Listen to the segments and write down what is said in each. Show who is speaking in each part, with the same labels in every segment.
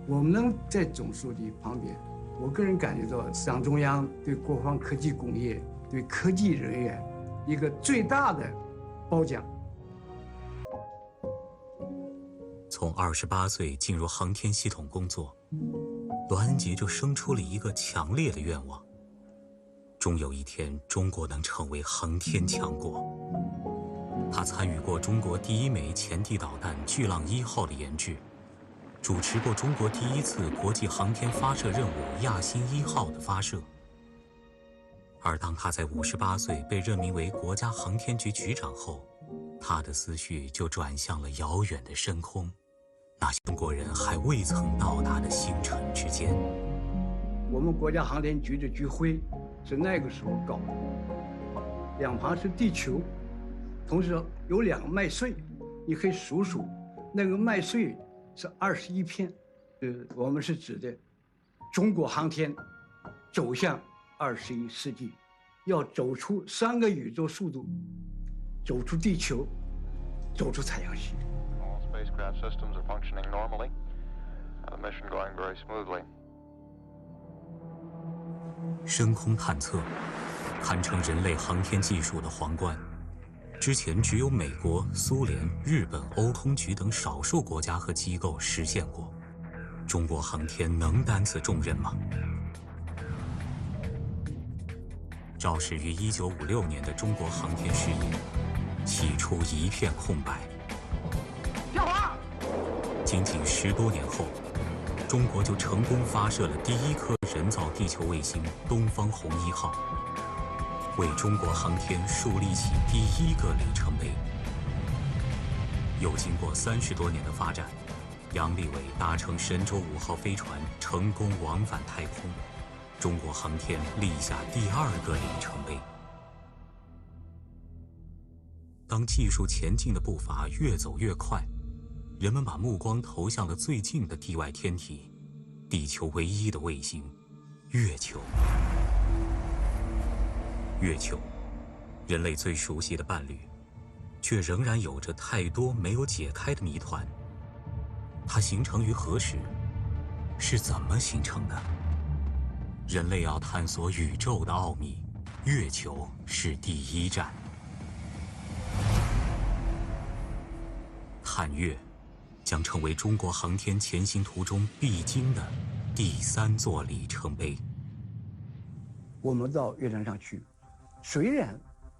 Speaker 1: 我们能在总书记旁边，我个人感觉到党中央对国防科技工业、对科技人员一个最大的褒奖。
Speaker 2: 从28岁进入航天系统工作，栾恩杰就生出了一个强烈的愿望：终有一天，中国能成为航天强国。他参与过中国第一枚前地导弹巨浪1号的研制，主持过中国第一次国际航天发射任务亚星1号的发射。而当他在58岁被任命为国家航天局局长后，他的思绪就转向了遥远的深空，那些中国人还未曾到达的星辰之间。
Speaker 1: 我们国家航天局的局徽是那个时候搞的，两旁是地球，同时有2个麦穗，你可以数数，那个麦穗是21片，我们是指的中国航天走向21世纪，要走出3个宇宙速度，走出地球，走出太阳系。
Speaker 3: All spacecraft systems are functioning normally. The mission going very smoothly.
Speaker 2: 深空探测堪称人类航天技术的皇冠，之前只有美国、苏联、日本、欧空局等少数国家和机构实现过。中国航天能担此重任吗？肇始于1956年的中国航天事业，起初一片空白。
Speaker 1: 跳滑！
Speaker 2: 仅仅10多年后，中国就成功发射了第一颗人造地球卫星东方红1号，为中国航天树立起第一个里程碑。又经过30多年的发展，杨利伟搭乘神舟5号飞船成功往返太空，中国航天立下第2个里程碑。当技术前进的步伐越走越快，人们把目光投向了最近的地外天体，地球唯一的卫星——月球。月球，人类最熟悉的伴侣，却仍然有着太多没有解开的谜团。它形成于何时？是怎么形成的？人类要探索宇宙的奥秘，月球是第一站。探月将成为中国航天前行途中必经的第3座里程碑。
Speaker 1: 我们到月亮上去，虽然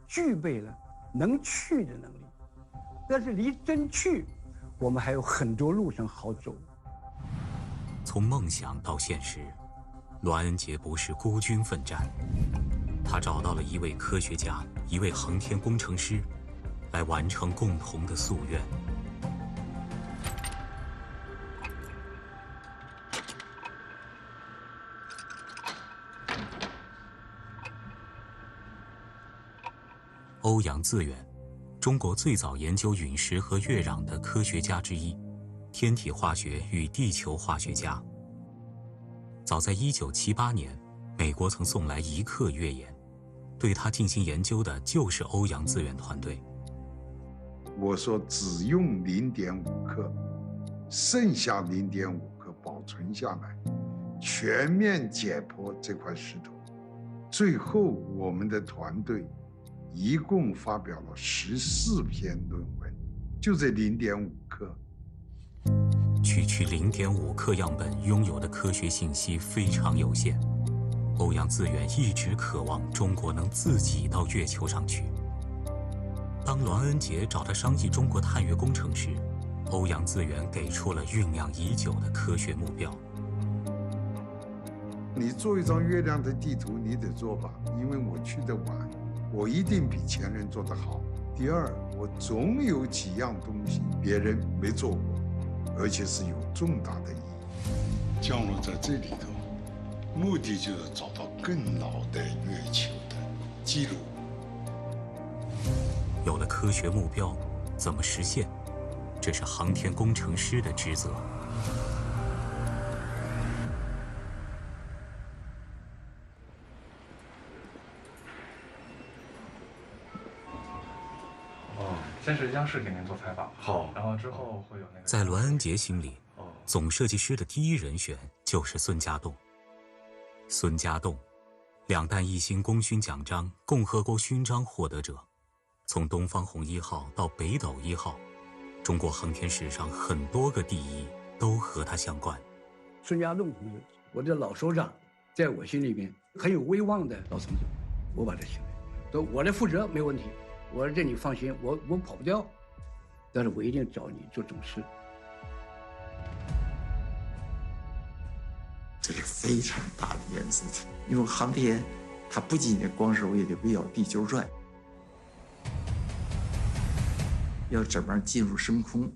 Speaker 1: 具备了能去的能力，但是离真去，我们还有很多路程好走。
Speaker 2: 从梦想到现实，栾恩杰不是孤军奋战，他找到了一位科学家，一位航天工程师，来完成共同的夙愿。欧阳自远，中国最早研究陨石和月壤的科学家之一，天体化学与地球化学家。早在1978年，美国曾送来1克月岩，对他进行研究的就是欧阳自远团队。
Speaker 4: 我说只用0.5克，剩下0.5克保存下来，全面解剖这块石头。最后我们的团队一共发表了14篇论文，就这0.5克。
Speaker 2: 区区0.5克样本拥有的科学信息非常有限，欧阳自远一直渴望中国能自己到月球上去。当栾恩杰找他商议中国探月工程时，欧阳自远给出了酝酿已久的科学目标。
Speaker 4: 你做一张月亮的地图，你得做吧，因为我去得晚，我一定比前人做得好。第二，我总有几样东西别人没做过，而且是有重大的意义。降落在这里头，目的就是找到更老的月球的记录。
Speaker 2: 有了科学目标，怎么实现？这是航天工程师的职责。
Speaker 5: 先是央视给您做采访，好，然后之后会有那个。
Speaker 2: 在栾恩杰心里，总设计师的第一人选就是孙家栋。孙家栋，两弹一星功勋奖章、共和国勋章获得者，从东方红1号到北斗1号，中国航天史上很多个第一都和他相关。
Speaker 1: 孙家栋同志，我的老首长，在我心里面很有威望的老同志，我把他请来，说我来负责没问题，我说这你放心，我跑不掉，但是我一定找你做董事。
Speaker 5: 这是非常大的一件事情，因为航天它不仅仅光是为了围绕地球转，要怎么样进入深空。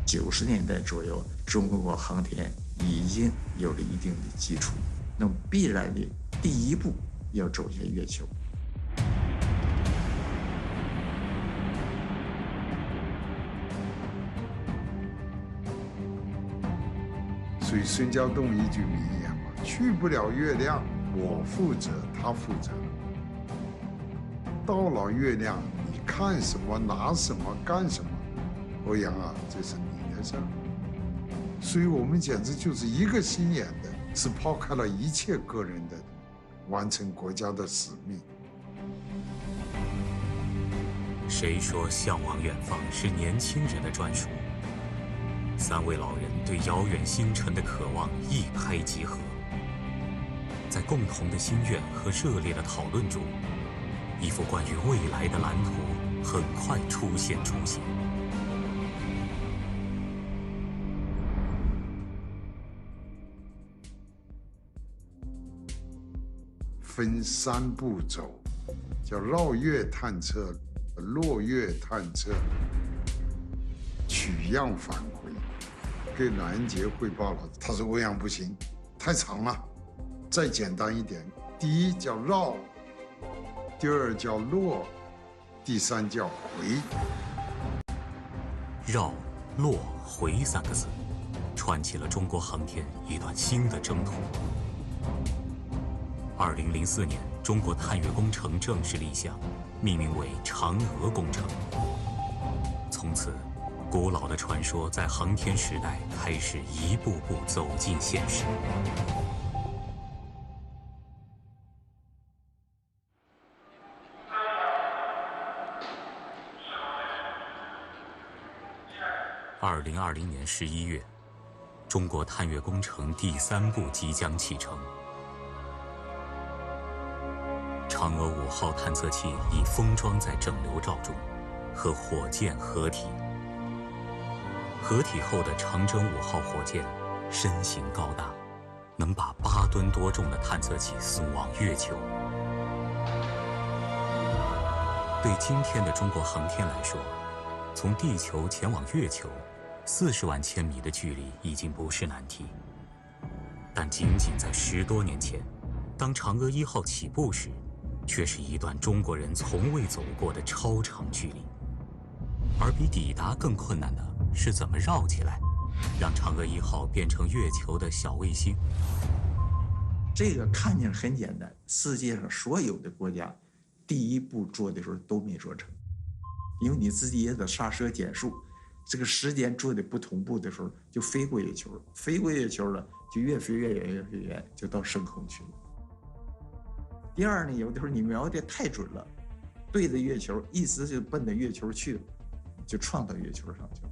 Speaker 5: 90年代左右，中国航天已经有了一定的基础，那么必然的第一步要走向月球。
Speaker 4: 所以孙家栋一句名言嘛，去不了月亮，我负责，他负责。到了月亮，你看什么，拿什么，干什么，欧阳啊，这是你的事儿。所以我们简直就是一个心眼的，是抛开了一切个人的，完成国家的使命。
Speaker 2: 谁说向往远方是年轻人的专属？三位老人对遥远星辰的渴望一拍即合，在共同的心愿和热烈的讨论中，一幅关于未来的蓝图很快出现雏形。
Speaker 4: 分3步走，叫绕月探测、落月探测、取样返回。给阮恩杰汇报了，他说欧阳不行，太长了，再简单一点。第一叫绕，第二叫落，第3叫回。
Speaker 2: 绕、落、回3个字，串起了中国航天一段新的征途。2004年，中国探月工程正式立项，命名为嫦娥工程。从此，古老的传说在航天时代开始一步步走进现实。2020年11月，中国探月工程第3步即将启程。嫦娥5号探测器已封装在整流罩中，和火箭合体。合体后的长征5号火箭身形高大，能把8吨多重的探测器送往月球。对今天的中国航天来说，从地球前往月球40万千米的距离已经不是难题，但仅仅在10多年前，当嫦娥1号起步时，却是一段中国人从未走过的超长距离。而比抵达更困难的是怎么绕起来，让嫦娥1号变成月球的小卫星。
Speaker 5: 这个看见很简单，世界上所有的国家第一步做的时候都没做成，因为你自己也得刹车减速，这个时间做的不同步的时候就飞过月球了，飞过月球了就越飞越远，越飞越远，就到深空去了。第二呢，有的时候你瞄的太准了，对着月球一直就奔着月球去了，就撞到月球上去了。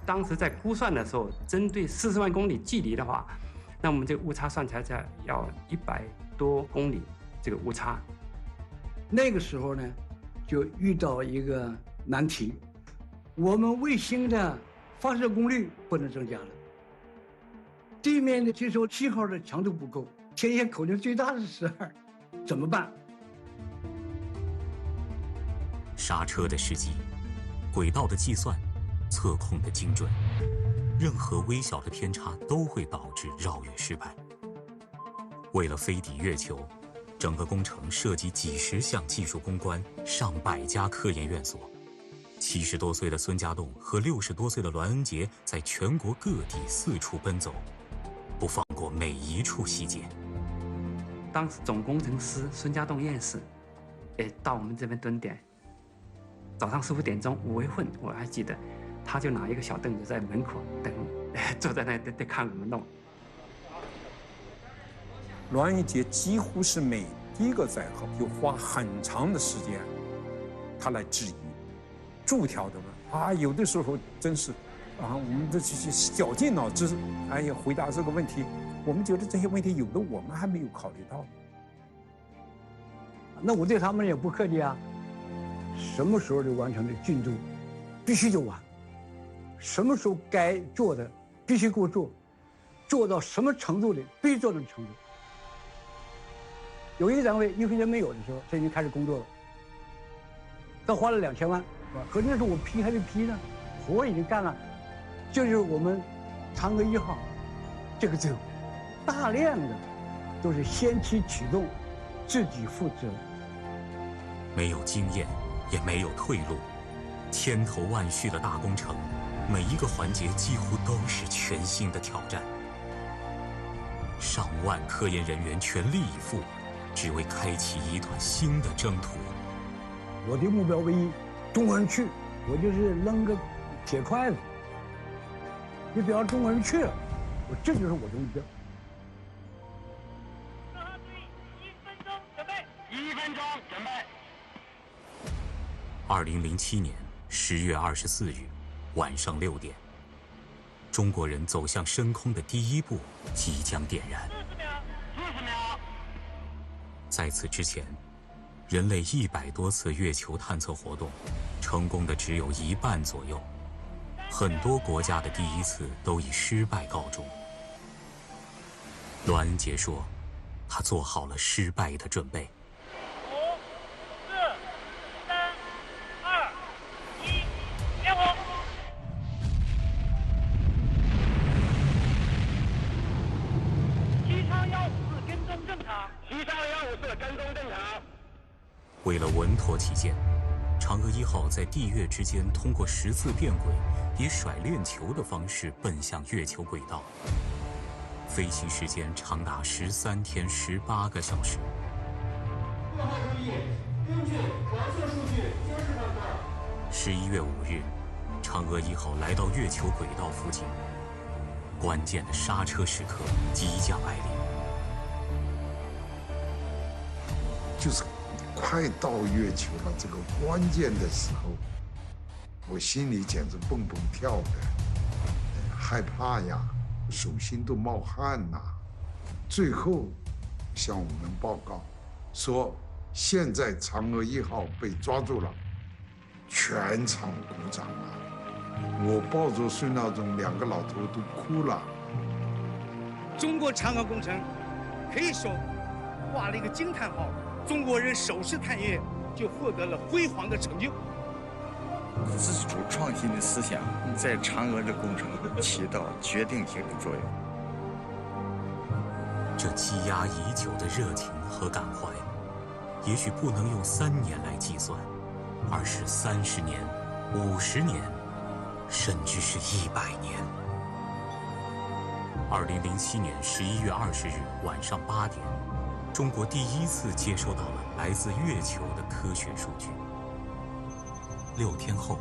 Speaker 6: 当时在估算的时候，针对40万公里距离的话，那我们这个误差算起来要100多公里这个误差。
Speaker 1: 那个时候呢，就遇到一个难题，我们卫星的发射功率不能增加了，地面的接收信号的强度不够，天线口径最大是12，怎么办？
Speaker 2: 刹车的时机，轨道的计算，测控的精准，任何微小的偏差都会导致绕月失败。为了飞抵月球，整个工程涉及几十项技术攻关，上百家科研院所。70多岁的孙家栋和60多岁的栾恩杰在全国各地四处奔走，不放过每一处细节。
Speaker 6: 当时总工程师孙家栋院士，到我们这边蹲点，早上4、5点钟5月份，我还记得，他就拿一个小凳子在门口等，坐在那得看我们弄。
Speaker 7: 栾玉杰几乎是每一个载荷就花很长的时间，他来质疑，逐条的问啊，有的时候真是啊，我们这绞尽脑汁，哎呀，回答这个问题，我们觉得这些问题有的我们还没有考虑到。
Speaker 1: 那我对他们也不客气啊，什么时候就完成的进度，必须就完，什么时候该做的必须给我做，做到什么程度的必须做到程度。有一个单位1分钱没有的时候，他已经开始工作了，他花了2000万，可是那时候我批还没批呢，活已经干了，就是我们嫦娥1号这个队伍，大量的都是先期启动，自己负责。
Speaker 2: 没有经验，也没有退路，千头万绪的大工程，每一个环节几乎都是全新的挑战。上万科研人员全力以赴，只为开启一段新的征途。
Speaker 1: 我的目标唯一，中国人去，我就是扔个铁筷子，你只要中国人去了，这就是我的目标。
Speaker 3: 1分钟准备。
Speaker 2: 2007年10月24日晚上6点，中国人走向深空的第一步即将点燃。
Speaker 3: 40秒。
Speaker 2: 在此之前，人类100多次月球探测活动，成功的只有1半左右，很多国家的第一次都以失败告终。栾恩杰说，他做好了失败的准备。 为了稳妥起见，嫦娥1号在地月之间通过10次变轨，以甩链球的方式奔向月球轨道。飞行时间长达13天18个小时。各号注意，根据网测数据监视报告。11月5日，嫦娥1号来到月球轨道附近，关键的刹车时刻即将来临。
Speaker 4: 就是快到月球了这个关键的时候，我心里简直蹦蹦跳的，害怕呀，手心都冒汗呐。最后向我们报告说，现在嫦娥1号被抓住了，全场鼓掌啊！我抱着孙道忠2个老头都哭了。
Speaker 8: 中国嫦娥工程可以说挂了一个惊叹号。 中国人首次探月就获得了辉煌的成就。
Speaker 9: 自主创新的思想在嫦娥的工程起到决定性的作用。
Speaker 2: 这积压已久的热情和感怀，也许不能用3年来计算，而是30年、50年，甚至是100年。2007年11月20日晚上8点。 中国第一次接收到了来自月球的科学数据。6天后，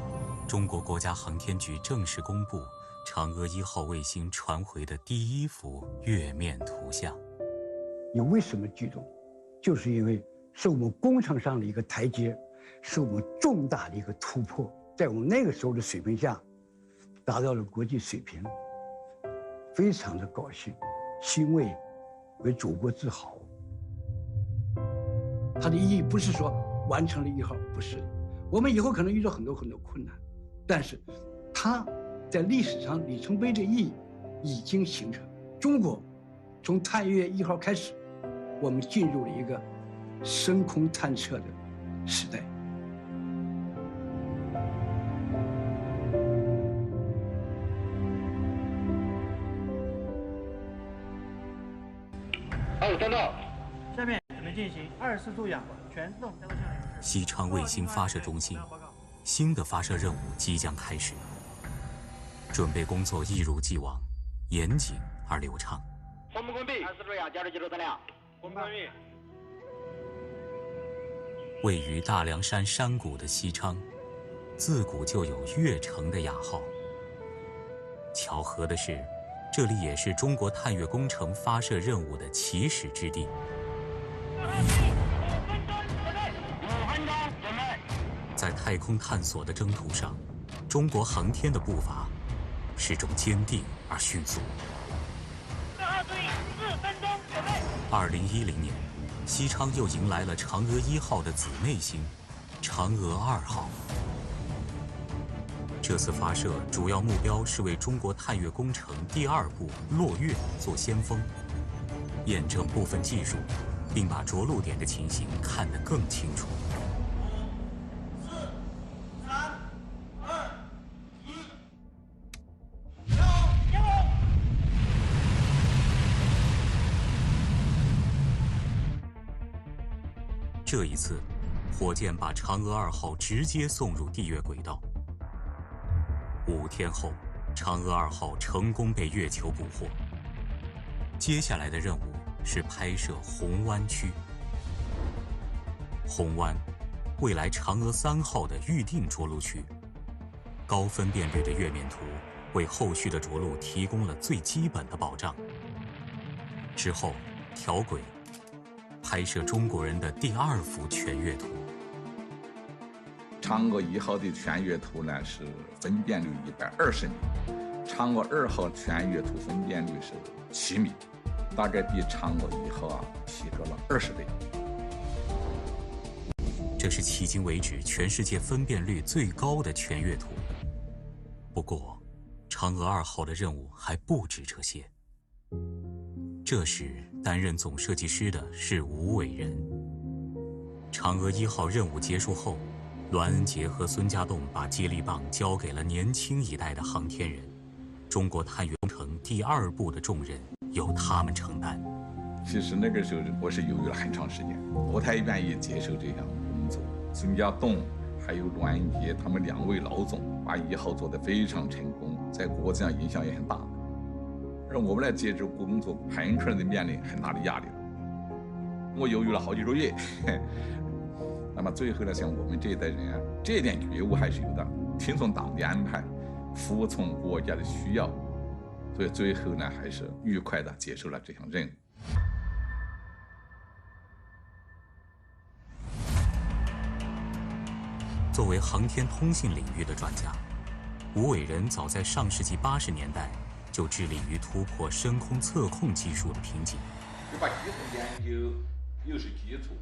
Speaker 2: 中国国家航天局正式公布嫦娥1号卫星传回的第1幅月面图像。
Speaker 1: 你为什么激动？就是因为是我们工程上的一个台阶，是我们重大的一个突破，在我们那个时候的水平下，达到了国际水平，非常的高兴、欣慰，为祖国自豪。 它的意义不是说完成了1号，不是，我们以后可能遇到很多困难，但是它在历史上里程碑的意义已经形成。中国从探月1号开始，我们进入了一个深空探测的时代。
Speaker 3: 好，收到。
Speaker 10: 下面准备进行24度氧全自动加速项目。
Speaker 2: 西昌卫星发射中心，新的发射任务即将开始。准备工作一如既往，严谨而流畅。
Speaker 3: 同步关闭。24度氧加速技术测量。同步关闭。
Speaker 2: 位于大凉山山谷的西昌，自古就有越城的雅号。巧合的是，这里也是中国探月工程发射任务的起始之地。在太空探索的征途上，中国航天的步伐始终坚定而迅速。2010年，西昌又迎来了嫦娥1号的姊妹星嫦娥2号。这次发射主要目标是为中国探月工程第2步落月做先锋，验证部分技术，并把着陆点的情形看得更清楚。这一次，火箭把嫦娥2号直接送入地月轨道。5天后，嫦娥2号成功被月球捕获。接下来的任务是拍摄红湾区。红湾，未来嫦娥3号的预定着陆区。高分辨率的月面图为后续的着陆提供了最基本的保障。之后，调轨，拍摄中国人的第2幅全月图。
Speaker 11: 嫦娥1号的全月图呢是分辨率120米，嫦娥2号全月图分辨率是7米，大概比嫦娥1号提高了20倍。
Speaker 2: 这是迄今为止全世界分辨率最高的全月图。不过，嫦娥2号的任务还不止这些。这时，担任总设计师的是吴伟仁。嫦娥1号任务结束后，栾恩杰和孙家栋把接力棒交给了年轻一代的航天人，中国探月工程第2步的重任由他们承担。
Speaker 11: 其实那个时候我是犹豫了很长时间，不太愿意接受这项工作。孙家栋还有栾恩杰他们2位老总把1号做得非常成功，在国际上影响也很大。让我们来接这个工作，很可能面临很大的压力。我犹豫了好几个月。那么最后呢，像我们这一代人啊，这点觉悟还是有的，听从党的安排，服从国家的需要，所以最后呢，还是愉快地接受了这项任务。
Speaker 2: 作为航天通信领域的专家，吴伟仁早在上世纪80年代就致力于突破深空测控技术的瓶颈。
Speaker 11: 就把基础研究又是基础。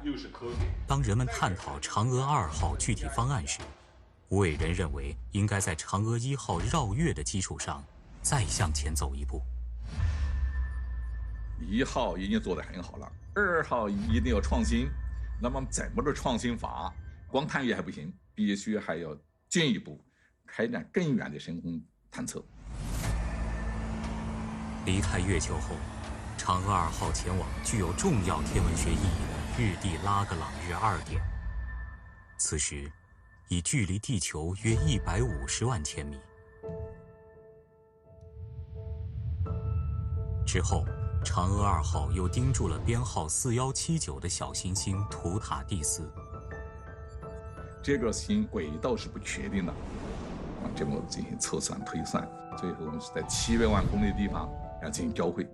Speaker 11: 又是科学。
Speaker 2: 当人们探讨嫦娥2号具体方案时，吴伟仁认为应该在嫦娥1号绕月的基础上再向前走一步。
Speaker 11: 1号已经做得很好了，2号一定要创新。那么怎么个创新法？光探月还不行，必须还要进一步开展更远的深空探测。
Speaker 2: 离开月球后，嫦娥2号前往具有重要天文学意义的日地拉格朗日2点。此时，已距离地球约150万千米。之后，嫦娥2号又盯住了编号4179的小行星图塔第4。
Speaker 11: 这个星轨道是不确定的，这么进行测算推算，最后我们是在700万公里的地方要进行交汇。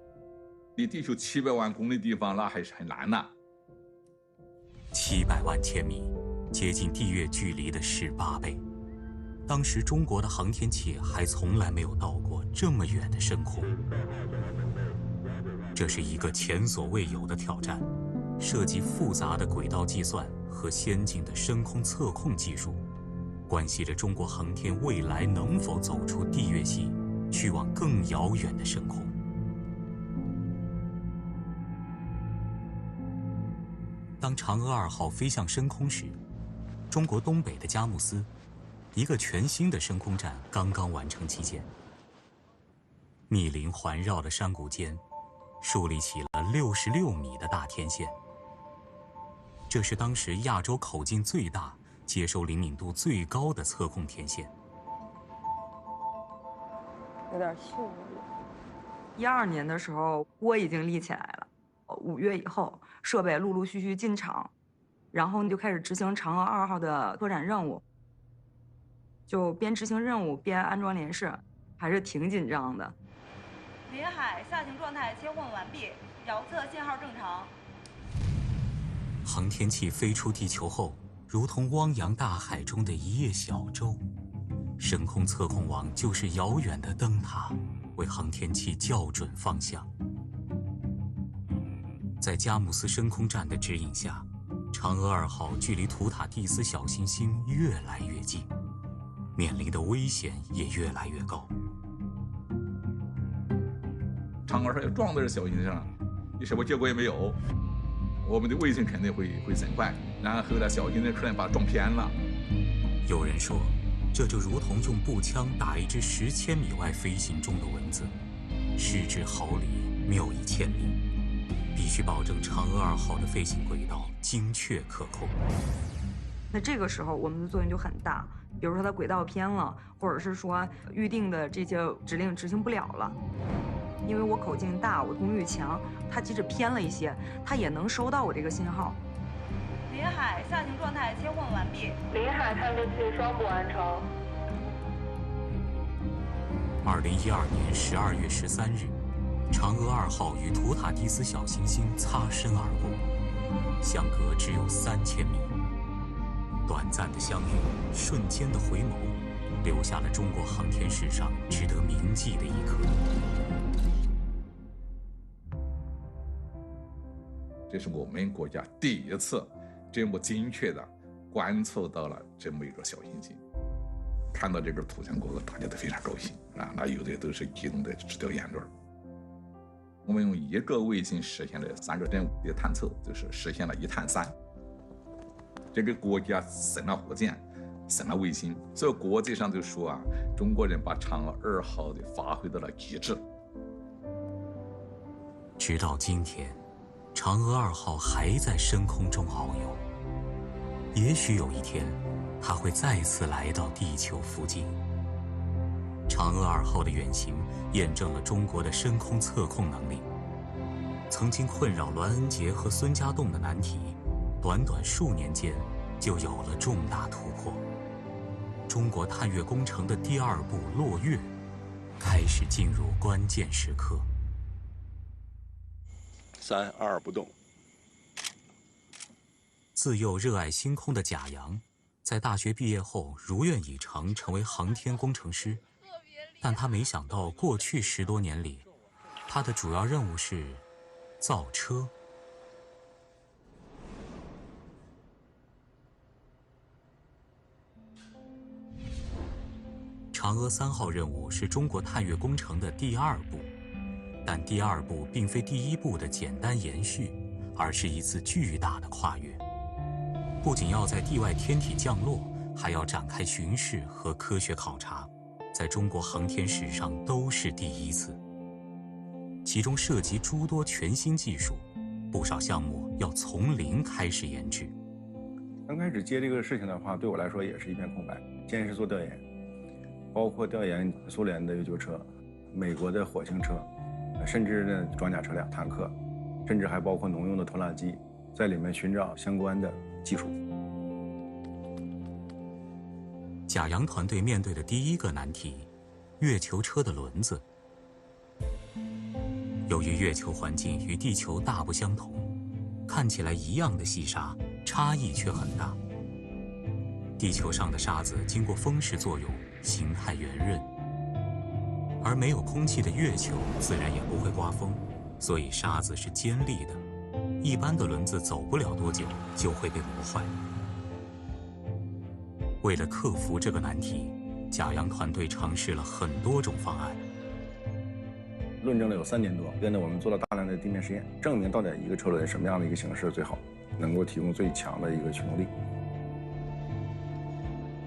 Speaker 11: 离地球700万公里的地方，那还是很难的。
Speaker 2: 700万千米，接近地月距离的18倍。当时中国的航天器还从来没有到过这么远的深空。这是一个前所未有的挑战，涉及复杂的轨道计算和先进的深空测控技术，关系着中国航天未来能否走出地月系，去往更遥远的深空。当嫦娥2号飞向深空时，中国东北的佳木斯，一个全新的深空站刚刚完成基建。密林环绕的山谷间，树立起了66米的大天线。这是当时亚洲口径最大、接收灵敏度最高的测控天线。
Speaker 12: 有点秀12年的时候，窝已经立起来了。5月以后，设备陆陆续续进场，然后就开始执行嫦娥2号的拓展任务。就边执行任务边安装联试，还是挺紧张的。
Speaker 13: 临海下行状态切换完毕，遥测信号正常。
Speaker 2: 航天器飞出地球后，如同汪洋大海中的一叶小舟，深空测控网就是遥远的灯塔，为航天器校准方向。在佳木斯深空站的指引下，嫦娥2号距离图塔蒂斯小行星越来越近，面临的危险也越来越高。
Speaker 11: 嫦娥说要撞到这小行星上，你什么结果也没有，我们的卫星肯定会损坏，然后呢，小行星可能把它撞偏了。
Speaker 2: 有人说，这就如同用步枪打一只10千米外飞行中的蚊子，失之毫厘，谬以千里。必须保证嫦娥2号的飞行轨道精确可控。
Speaker 12: 那这个时候我们的作用就很大，比如说它轨道偏了，或者是说预定的这些指令执行不了了。因为我口径大，我功率强，它即使偏了一些，它也能收到我这个信号。
Speaker 13: 临海下行状态切换完毕，
Speaker 14: 临海探测器双补完成。
Speaker 2: 2012年12月13日，嫦娥2号与图塔蒂斯小行星擦身而过，相隔只有3000米。短暂的相遇，瞬间的回眸，留下了中国航天史上值得铭记的一刻。
Speaker 11: 这是我们国家第一次这么精确的观测到了这么一个小行星。看到这个图像过后，大家都非常高兴啊！那有的都是激动的直掉眼泪。我们用一个卫星实现了3个任务的探测，就是实现了1探3。这个国家省了火箭，省了卫星，所以国际上就说啊，中国人把嫦娥2号的发挥到了极致。
Speaker 2: 直到今天，嫦娥2号还在深空中遨游。也许有一天，它会再次来到地球附近。嫦娥2号的远行验证了中国的深空测控能力。曾经困扰栾恩杰和孙家栋的难题，短短数年间就有了重大突破。中国探月工程的第2步落月开始进入关键时刻。
Speaker 15: 3、2不动。
Speaker 2: 自幼热爱星空的贾洋，在大学毕业后如愿以偿成为航天工程师，但他没想到过去10多年里，他的主要任务是造车。嫦娥3号任务是中国探月工程的第2步，但第2步并非第1步的简单延续，而是一次巨大的跨越。不仅要在地外天体降落，还要展开巡视和科学考察，在中国航天史上都是第1次。其中涉及诸多全新技术，不少项目要从零开始研制。
Speaker 16: 刚开始接这个事情的话，对我来说也是一片空白。先是做调研，包括调研苏联的U9车、美国的火星车，甚至呢装甲车辆、坦克，甚至还包括农用的拖拉机，在里面寻找相关的技术。
Speaker 2: 贾洋团队面对的第1个难题，月球车的轮子。由于月球环境与地球大不相同，看起来一样的细沙，差异却很大。地球上的沙子经过风蚀作用，形态圆润，而没有空气的月球自然也不会刮风，所以沙子是尖利的，一般的轮子走不了多久就会被磨坏。为了克服这个难题，贾洋团队尝试了很多种方案，
Speaker 16: 论证了有3年多，跟着我们做了大量的地面实验，证明到底一个车轮什么样的一个形式最好，能够提供最强的一个驱动力。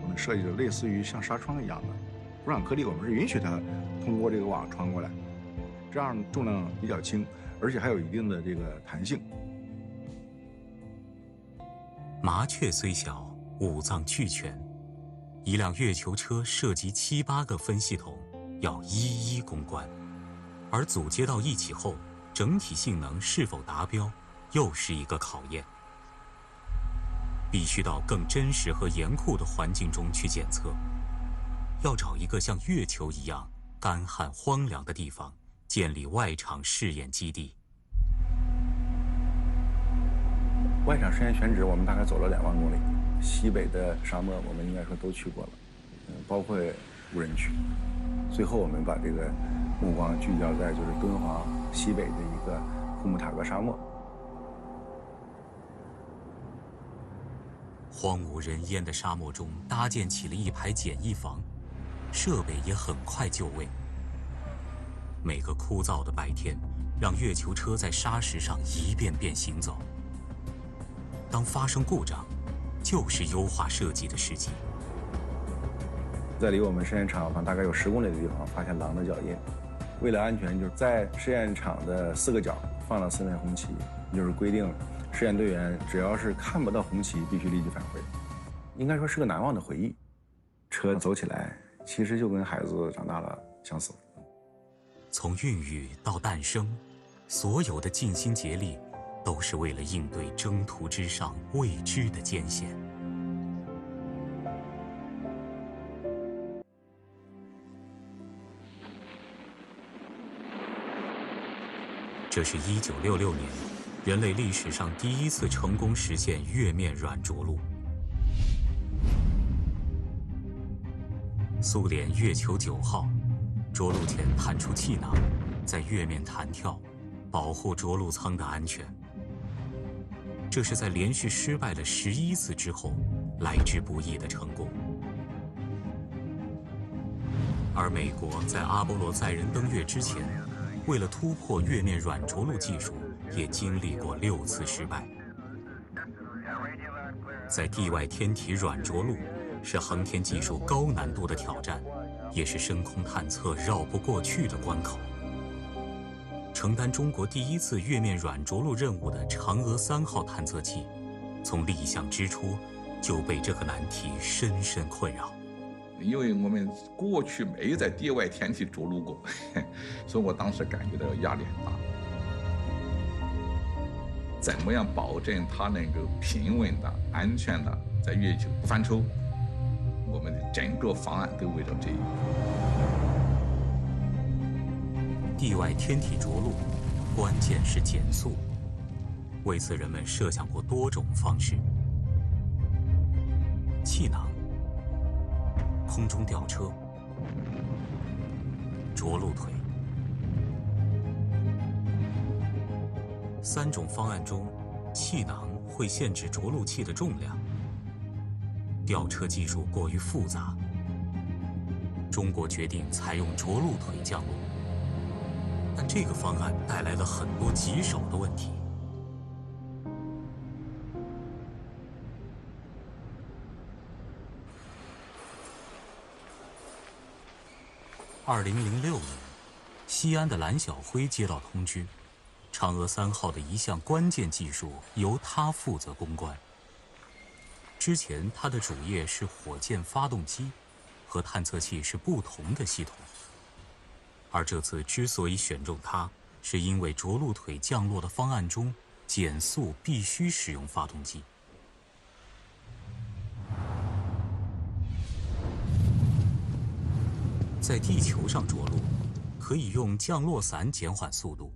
Speaker 17: 我们设计的类似于像纱窗一样的布朗颗粒，我们是允许它通过这个网穿过来，这样重量比较轻，而且还有一定的这个弹性。
Speaker 2: 麻雀虽小，五脏俱全。一辆月球车涉及7、8个分系统，要一一攻关。而组接到一起后，整体性能是否达标，又是一个考验。必须到更真实和严酷的环境中去检测，要找一个像月球一样干旱荒凉的地方，建立外场试验基地。
Speaker 16: 外场试验选址我们大概走了2万公里，西北的沙漠我们应该说都去过了，包括无人区。最后我们把这个目光聚焦在就是敦煌西北的一个库木塔格沙漠。
Speaker 2: 荒无人烟的沙漠中搭建起了一排简易房，设备也很快就位。每个枯燥的白天，让月球车在沙石上一遍遍行走。当发生故障，就是优化设计的时机。
Speaker 16: 在离我们试验场大概有10公里的地方，发现狼的脚印。为了安全，就是在试验场的4个角放了4面红旗，就是规定试验队员只要是看不到红旗，必须立即返回。应该说是个难忘的回忆。车走起来，其实就跟孩子长大了相似。
Speaker 2: 从孕育到诞生，所有的尽心竭力，都是为了应对征途之上未知的艰险。这是1966年，人类历史上第一次成功实现月面软着陆。苏联月球9号着陆前探出气囊，在月面弹跳，保护着陆舱的安全。这是在连续失败了11次之后来之不易的成功。而美国在阿波罗载人登月之前，为了突破月面软着陆技术，也经历过6次失败。在地外天体软着陆是航天技术高难度的挑战，也是深空探测绕不过去的关口。承担中国第一次月面软着陆任务的嫦娥3号探测器，从立项之初就被这个难题深深困扰。
Speaker 11: 因为我们过去没有在地外天体着陆过，所以我当时感觉到压力很大。怎么样保证它能够平稳的、安全的在月球翻抽？我们的整个方案都围绕这一个。
Speaker 2: 地外天体着陆，关键是减速。为此，人们设想过多种方式：气囊、空中吊车、着陆腿。3种方案中，气囊会限制着陆器的重量，吊车技术过于复杂。中国决定采用着陆腿降落，但这个方案带来了很多棘手的问题。2006年，西安的蓝晓辉接到通知，嫦娥3号的一项关键技术由他负责攻关。之前他的主业是火箭发动机，和探测器是不同的系统。而这次之所以选中他，是因为着陆腿降落的方案中，减速必须使用发动机。在地球上着陆，可以用降落伞减缓速度，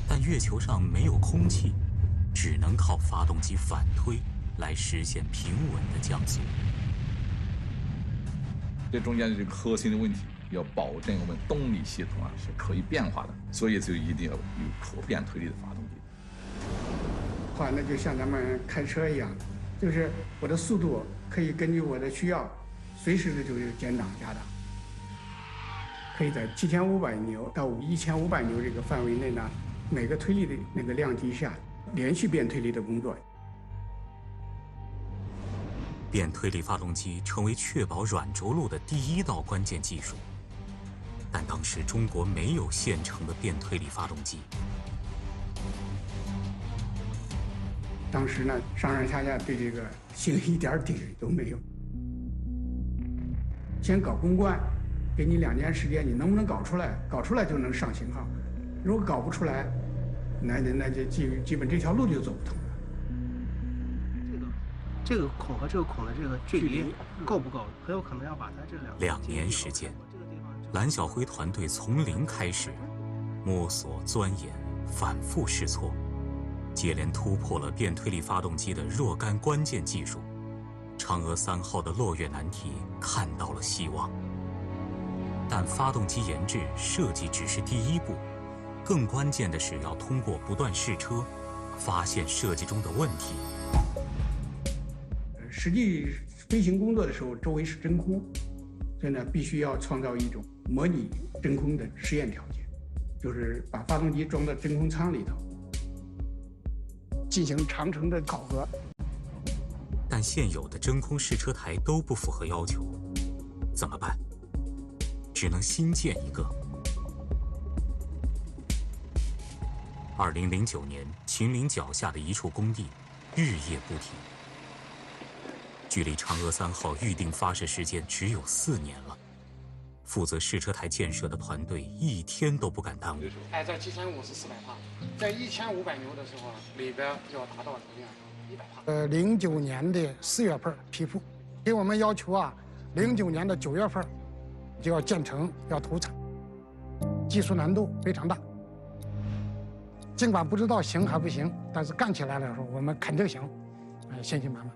Speaker 2: 但月球上没有空气，只能靠发动机反推来实现平稳的降速。
Speaker 11: 这中间这个核心的问题，要保证我们动力系统是可以变化的，所以就一定要有可变推力的发动机。
Speaker 8: 那就像咱们开车一样，就是我的速度可以根据我的需要，随时的就有减档加档。可以在7500牛到1500牛这个范围内呢，每个推力的那个量级下，连续变推力的工作。
Speaker 2: 变推力发动机成为确保软着陆的第1道关键技术，但当时中国没有现成的变推力发动机。
Speaker 8: 当时呢，上上下下对这个心里一点底都没有。先搞攻关，给你2年时间，你能不能搞出来？搞出来就能上型号。如果搞不出来，那就基本这条路就走不通了。
Speaker 15: 这个孔和这个孔的这个距离够不够，很有可能要把它这
Speaker 2: 2年时间，蓝晓辉团队从零开始，摸索钻研，反复试错，接连突破了变推力发动机的若干关键技术，嫦娥3号的落月难题看到了希望。但发动机研制设计只是第一步，更关键的是要通过不断试车，发现设计中的问题。
Speaker 8: 实际飞行工作的时候，周围是真空，所以呢，必须要创造一种模拟真空的实验条件，就是把发动机装到真空舱里头，进行长程的考核。
Speaker 2: 但现有的真空试车台都不符合要求，怎么办？只能新建一个。2009年，秦岭脚下的一处工地，日夜不停。距离嫦娥3号预定发射时间只有4年了，负责试车台建设的团队一天都不敢耽误。
Speaker 18: 在7500是400帕，在1500牛的时候，里边要达到怎么样？100帕。
Speaker 19: 09年的4月份批复，给我们要求啊，09年的9月份就要建成，要投产，技术难度非常大。尽管不知道行还不行，但是干起来的时候我们肯定行，信心满满。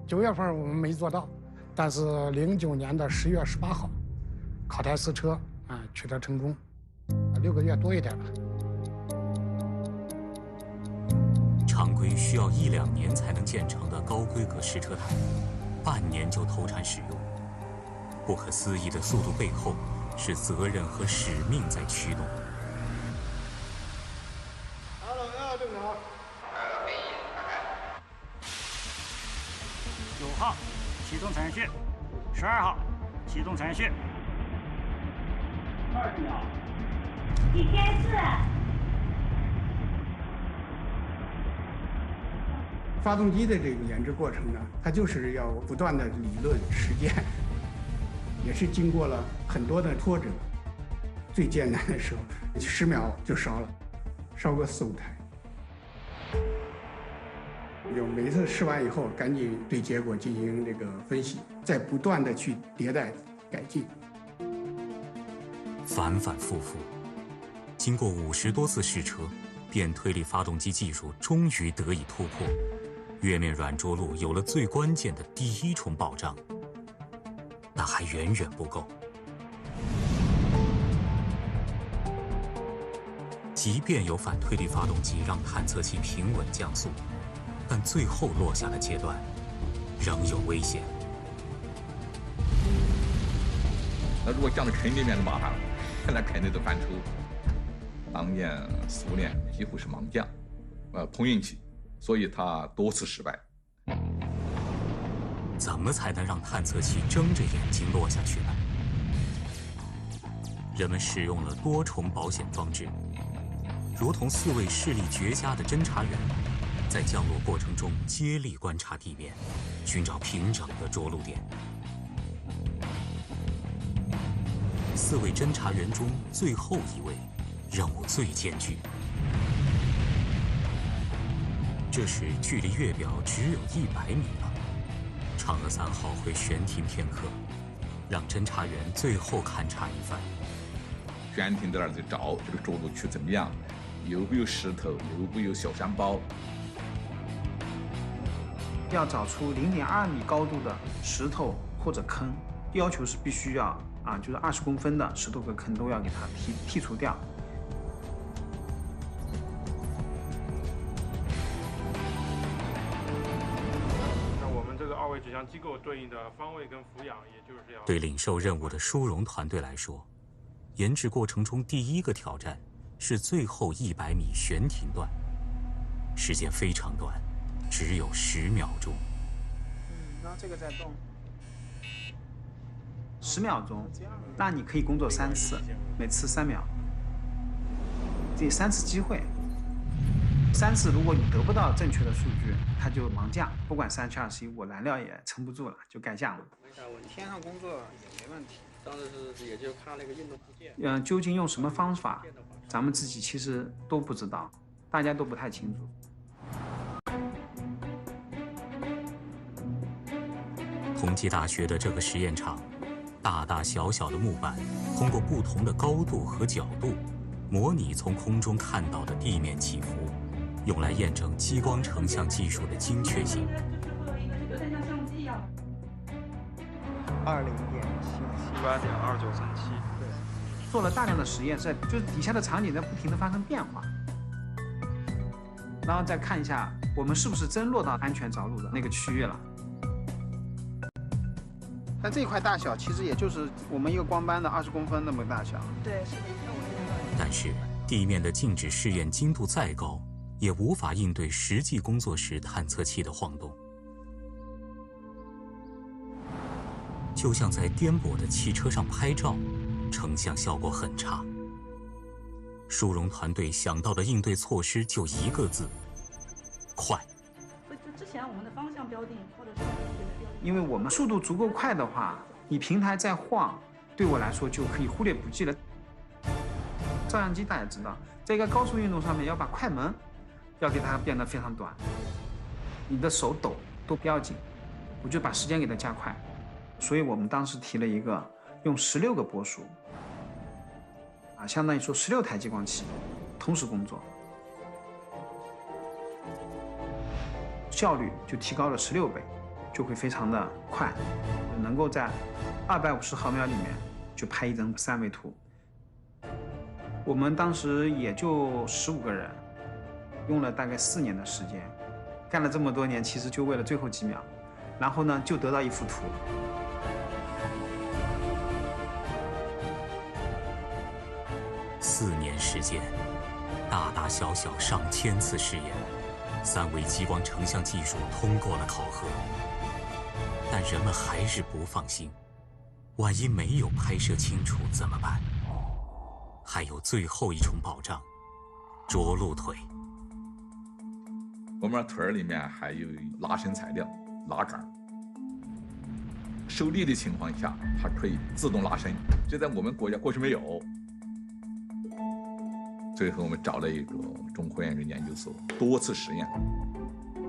Speaker 19: 9月份我们没做到，但是09年的10月18号，考台试车取得成功，6个月多一点吧。
Speaker 2: 常规需要1-2年才能建成的高规格试车台，半年就投产使用。不可思议的速度背后，是责任和使命在驱动。
Speaker 10: 9号启动程序，12号启动程序。20秒。1400。
Speaker 8: 发动机的这个研制过程呢，它就是要不断的理论实践，也是经过了很多的挫折。最艰难的时候，10秒就烧了，烧过4-5台。就每一次试完以后，赶紧对结果进行这个分析，再不断的去迭代改进。
Speaker 2: 反反复复，经过50多次试车，变推力发动机技术终于得以突破，月面软着陆有了最关键的第1重保障，但还远远不够。即便有反推力发动机让探测器平稳降速，但最后落下的阶段仍有危险。
Speaker 11: 那如果降到坑里面就麻烦了，那肯定就翻车。当年苏联几乎是盲降，碰运气，所以他多次失败。
Speaker 2: 怎么才能让探测器睁着眼睛落下去呢？人们使用了多重保险装置，如同4位视力绝佳的侦察员，在降落过程中接力观察地面，寻找平整的着陆点。4位侦察员中最后一位，任务最艰巨。这时距离月表只有100米了，嫦娥3号会悬停片刻，让侦察员最后勘察一番。
Speaker 11: 悬停在那儿在找这个着陆区怎么样，有没有石头，有没有小山包。
Speaker 15: 要找出0.2米高度的石头或者坑，要求是必须要就是20公分的石头和坑都要给它剔除掉。
Speaker 20: 那我们这个2位指向机构对应的方位跟俯仰，也就是要
Speaker 2: 对领受任务的殊荣团队来说，研制过程中第1个挑战是最后100米悬停段，时间非常短，只有10秒钟。
Speaker 15: 然后这个在动10秒钟，那你可以工作3次，每次3秒，这3次机会，3次如果你得不到正确的数据，它就盲降，不管37-21，燃料也撑不住了，就该降了。
Speaker 18: 天上工作也没问题，当时也就看那个运动部件。
Speaker 15: 究竟用什么方法，咱们自己其实都不知道，大家都不太清楚。
Speaker 2: 同济大学的这个实验场，大大小小的木板通过不同的高度和角度，模拟从空中看到的地面起伏，用来验证激光成像技术的精确性。
Speaker 13: 有点像相机一样。
Speaker 15: 20.77，8.2937。对，做了大量的实验，就是底下的场景在不停地发生变化，然后再看一下我们是不是真落到安全着陆的那个区域了。但这块大小其实也就是我们一个光斑的20公分那么大小。
Speaker 13: 对，是的。
Speaker 2: 但是地面的静止试验精度再高，也无法应对实际工作时探测器的晃动。就像在颠簸的汽车上拍照，成像效果很差。殊荣团队想到的应对措施就一个字：快。
Speaker 13: 之前我们的方向标定或者是
Speaker 15: 因为我们速度足够快的话，你平台再晃，对我来说就可以忽略不计了。照相机大家知道，在一个高速运动上面要把快门要给它变得非常短，你的手抖都不要紧，我就把时间给它加快。所以我们当时提了一个用16个波束，相当于说16台激光器同时工作，效率就提高了16倍，就会非常的快，能够在250毫秒里面就拍一张3维图。我们当时也就15个人，用了大概4年的时间，干了这么多年，其实就为了最后几秒，然后呢就得到一幅图。
Speaker 2: 4年时间，大大小小上千次试验，3维激光成像技术通过了考核。但人们还是不放心，万一没有拍摄清楚怎么办？还有最后一重保障，着陆腿。
Speaker 11: 我们腿里面还有拉伸材料，拉杆。受力的情况下，它可以自动拉伸，这在我们国家过去没有。最后我们找了一个中科院的研究所，多次实验，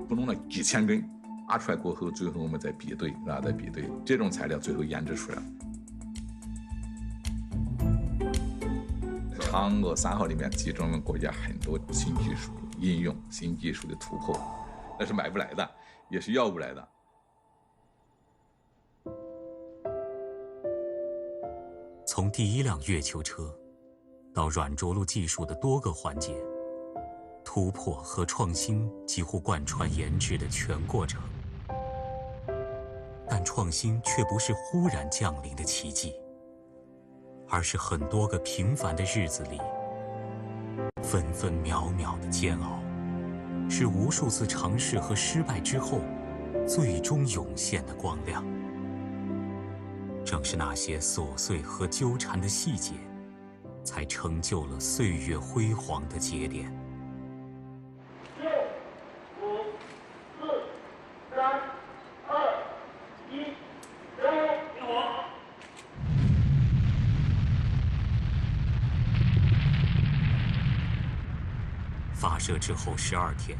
Speaker 11: 不弄了几千根，拿出来过后，最后我们再比对，再比对，这种材料最后研制出来了。嫦娥3号里面集中了国家很多新技术应用、新技术的突破，那是买不来的，也是要不来的。
Speaker 2: 从第一辆月球车到软着陆技术的多个环节，突破和创新几乎贯穿研制的全过程。但创新却不是忽然降临的奇迹，而是很多个平凡的日子里，分分秒秒的煎熬，是无数次尝试和失败之后，最终涌现的光亮。正是那些琐碎和纠缠的细节，才成就了岁月辉煌的节点。
Speaker 14: 6、5、4、3、2、1，点火！
Speaker 2: 发射之后12天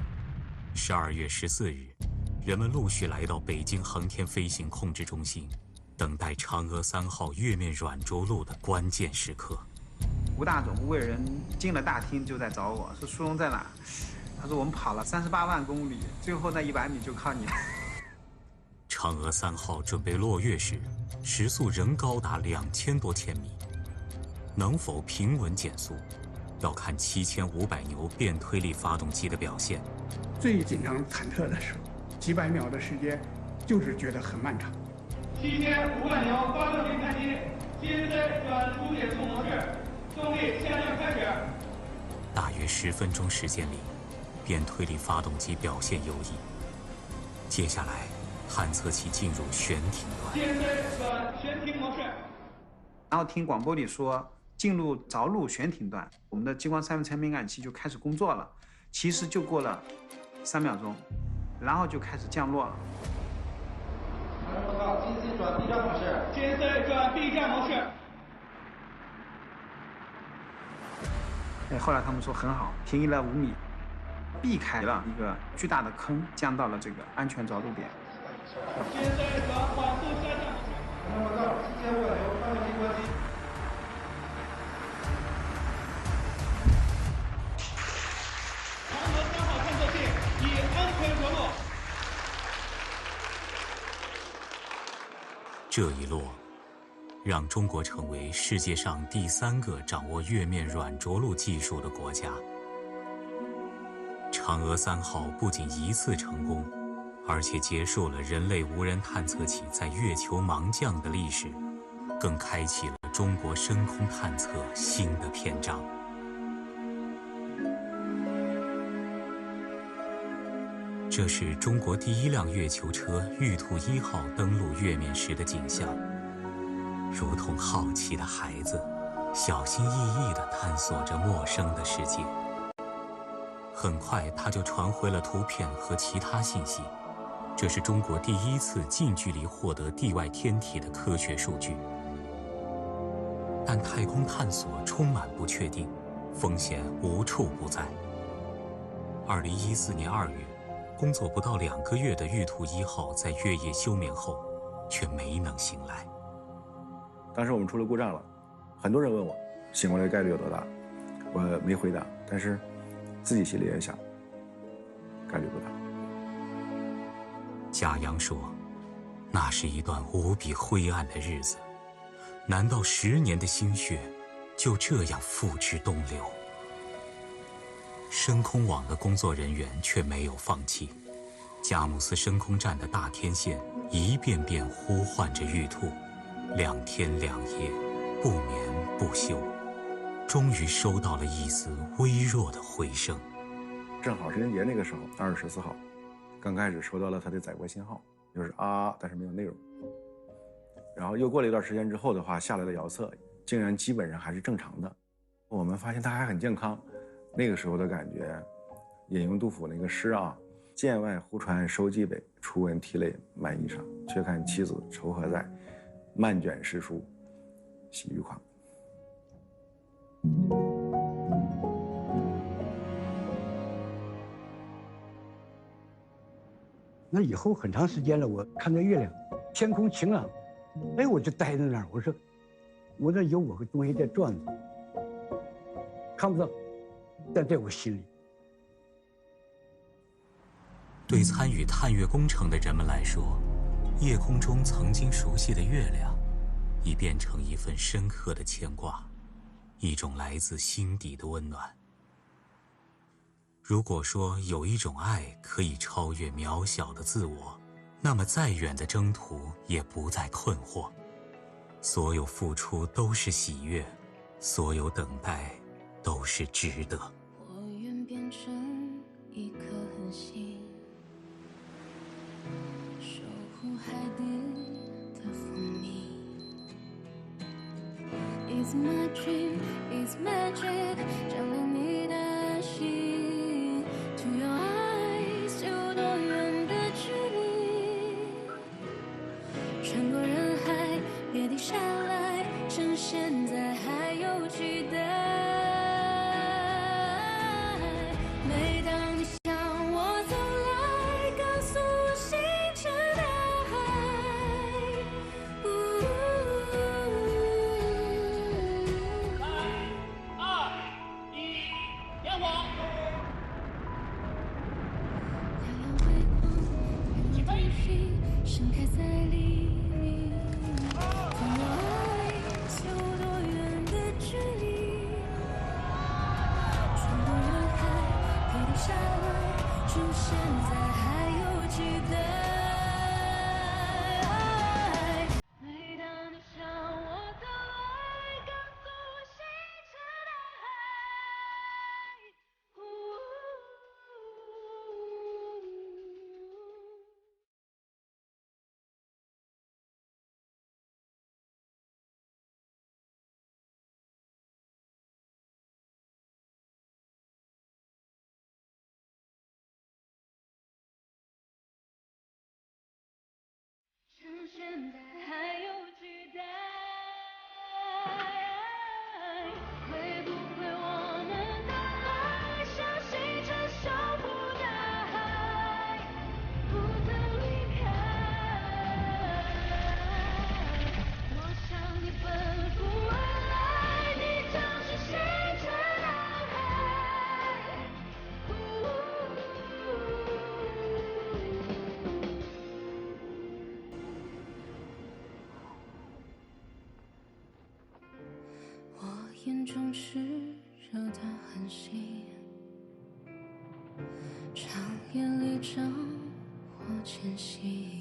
Speaker 2: ，12月14日，人们陆续来到北京航天飞行控制中心，等待嫦娥3号月面软着陆的关键时刻。
Speaker 15: 吴大总务人进了大厅就在找我，说殊荣在哪？他说我们跑了38万公里，最后那100米就靠你了。
Speaker 2: 嫦娥3号准备落月时，时速仍高达2000多千米，能否平稳减速，要看7500牛变推力发动机的表现。
Speaker 8: 最紧张忐忑的时候，几百秒的时间，就是觉得很漫长。
Speaker 10: 7500牛发动机开机，新飞转出减速模式，动力下降开始。
Speaker 2: 大约10分钟时间里，变推力发动机表现优异。接下来，探测器进入悬停段。
Speaker 10: 新飞转悬停模式。
Speaker 15: 然后听广播里说，进入着陆悬停段，我们的激光3维成敏感器就开始工作了。其实就过了3秒钟，然后就开始降落了。
Speaker 10: 报告，GC 转避障模式。GC 转避障模式。
Speaker 15: 后来他们说很好，平移了5米，避开了一个巨大的坑，降到了这个安全着陆点。
Speaker 10: GC 转缓速
Speaker 2: 这一落，让中国成为世界上第3个掌握月面软着陆技术的国家。嫦娥3号不仅1次成功，而且结束了人类无人探测器在月球盲降的历史，更开启了中国深空探测新的篇章。这是中国第1辆月球车玉兔1号登陆月面时的景象，如同好奇的孩子，小心翼翼地探索着陌生的世界。很快，它就传回了图片和其他信息。这是中国第1次近距离获得地外天体的科学数据。但太空探索充满不确定，风险无处不在。2014年2月，工作不到2个月的玉兔1号在月夜休眠后，却没能醒来。
Speaker 16: 当时我们出了故障了，很多人问我醒过来的概率有多大，我没回答，但是自己心里也想，概率不大。
Speaker 2: 贾阳说，那是一段无比灰暗的日子，难道10年的心血就这样付之东流？深空网的工作人员却没有放弃，佳木斯深空站的大天线一遍遍呼唤着玉兔，2天2夜，不眠不休，终于收到了一丝微弱的回声。
Speaker 16: 正好情人节那个时候，2月14号，刚开始收到了它的载波信号，就是啊，但是没有内容。然后又过了一段时间之后的话，下来的遥测竟然基本上还是正常的，我们发现它还很健康。那个时候的感觉，引用杜甫那个诗啊，剑外忽传收蓟北，初闻涕泪满衣裳，却看妻子愁何在，漫卷诗书喜欲狂。
Speaker 1: 那以后很长时间了，我看到月亮，天空晴朗，哎，我就待在那儿，我说，我这有我个东西在转着，看不到，但在我心里。
Speaker 2: 对参与探月工程的人们来说，夜空中曾经熟悉的月亮，已变成一份深刻的牵挂，一种来自心底的温暖。如果说有一种爱可以超越渺小的自我，那么再远的征途也不再困惑。所有付出都是喜悦，所有等待都是值得。
Speaker 21: 我愿变成一颗恒星，守护海底的蜂蜜。It's my dream, it's magic， 照亮你的心。To your eyes， 有多远的距离？穿过人海，别停下来，趁现在还有期待。每当你向我走来，告诉我星辰大海。
Speaker 10: 3、2、1，点火！
Speaker 21: 盛开在黎明，从我爱有多远的距离？穿过人海，陪你下来，趁现在还有期待。每当你向我走来，告诉我星辰大海。趁现在还有期待，会不会我们的爱像星辰守护大海，不曾离开？我向你奔赴而来，你就是星辰大海。眼中炽热的恒星，长夜里战火前行。